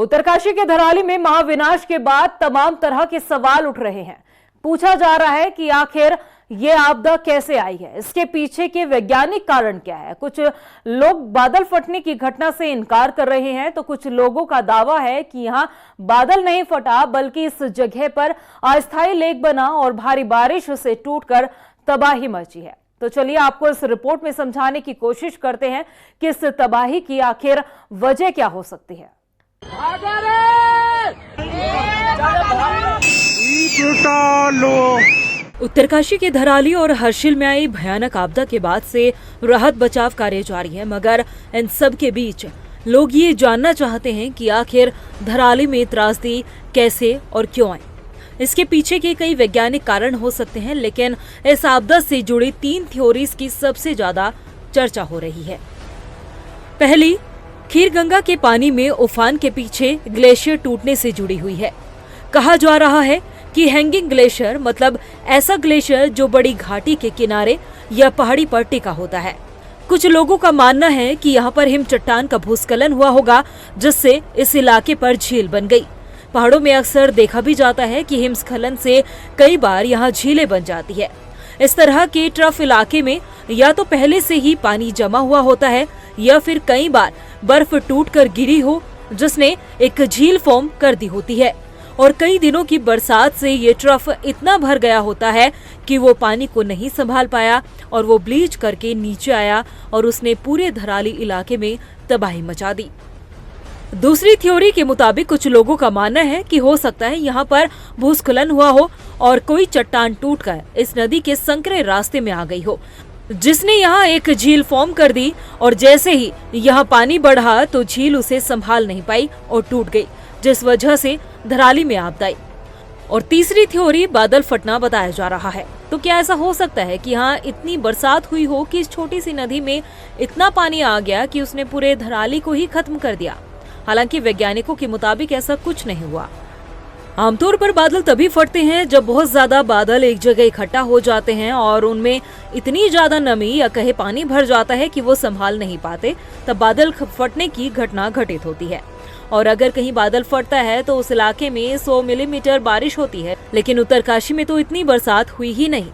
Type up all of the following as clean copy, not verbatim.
उत्तरकाशी के धराली में महाविनाश के बाद तमाम तरह के सवाल उठ रहे हैं। पूछा जा रहा है कि आखिर ये आपदा कैसे आई है, इसके पीछे के वैज्ञानिक कारण क्या है। कुछ लोग बादल फटने की घटना से इनकार कर रहे हैं, तो कुछ लोगों का दावा है कि यहां बादल नहीं फटा, बल्कि इस जगह पर अस्थायी लेक बना और भारी बारिश से टूटकर तबाही मची है। तो चलिए आपको इस रिपोर्ट में समझाने की कोशिश करते हैं कि इस तबाही की आखिर वजह क्या हो सकती है। उत्तरकाशी के धराली और हर्षिल में आई भयानक आपदा के बाद से राहत बचाव कार्य जारी है, मगर इन सब के बीच लोग ये जानना चाहते हैं कि आखिर धराली में त्रासदी कैसे और क्यों आई। इसके पीछे के कई वैज्ञानिक कारण हो सकते हैं, लेकिन इस आपदा से जुड़ी 3 थ्योरीज की सबसे ज्यादा चर्चा हो रही है। पहली, खीरगंगा के पानी में उफान के पीछे ग्लेशियर टूटने से जुड़ी हुई है। कहा जा रहा है कि हैंगिंग ग्लेशियर मतलब ऐसा ग्लेशियर जो बड़ी घाटी के किनारे या पहाड़ी पर टिका होता है। कुछ लोगों का मानना है कि यहाँ पर हिम चट्टान का भूस्खलन हुआ होगा, जिससे इस इलाके पर झील बन गई। पहाड़ों में अक्सर देखा भी जाता है कि हिमस्खलन से कई बार यहाँ झीलें बन जाती है। इस तरह के ट्रफ इलाके में या तो पहले से ही पानी जमा हुआ होता है या फिर कई बार बर्फ टूटकर गिरी हो, जिसने एक झील फॉर्म कर दी होती है। और कई दिनों की बरसात से ये ट्रफ इतना भर गया होता है कि वो पानी को नहीं संभाल पाया और वो ब्लीच करके नीचे आया और उसने पूरे धराली इलाके में तबाही मचा दी। दूसरी थ्योरी के मुताबिक कुछ लोगों का मानना है कि हो सकता है यहाँ पर भूस्खलन हुआ हो और कोई चट्टान टूटकर इस नदी के संकरे रास्ते में आ गई हो, जिसने यहाँ एक झील फॉर्म कर दी और जैसे ही यहाँ पानी बढ़ा तो झील उसे संभाल नहीं पाई और टूट गई, जिस वजह से धराली में आपदा आई। और तीसरी थ्योरी बादल फटना बताया जा रहा है। तो क्या ऐसा हो सकता है कि यहाँ इतनी बरसात हुई हो कि इस छोटी सी नदी में इतना पानी आ गया कि उसने पूरे धराली को ही खत्म कर दिया। हालांकि वैज्ञानिकों के मुताबिक ऐसा कुछ नहीं हुआ। आमतौर पर बादल तभी फटते हैं जब बहुत ज्यादा बादल एक जगह इकट्ठा हो जाते हैं और उनमें इतनी ज्यादा नमी या कहे पानी भर जाता है कि वो संभाल नहीं पाते, तब बादल फटने की घटना घटित होती है। और अगर कहीं बादल फटता है तो उस इलाके में 100 मिलीमीटर बारिश होती है, लेकिन उत्तरकाशी में तो इतनी बरसात हुई ही नहीं।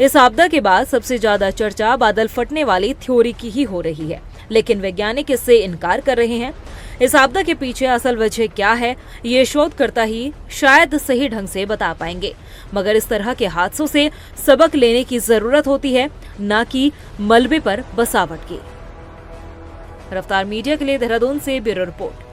इस आपदा के बाद सबसे ज्यादा चर्चा बादल फटने वाली थ्योरी की ही हो रही है, लेकिन वैज्ञानिक इससे इनकार कर रहे हैं। इस आपदा के पीछे असल वजह क्या है, ये शोधकर्ता ही शायद सही ढंग से बता पाएंगे, मगर इस तरह के हादसों से सबक लेने की जरूरत होती है, न कि मलबे पर बसावट की। रफ्तार मीडिया के लिए देहरादून से ब्यूरो रिपोर्ट।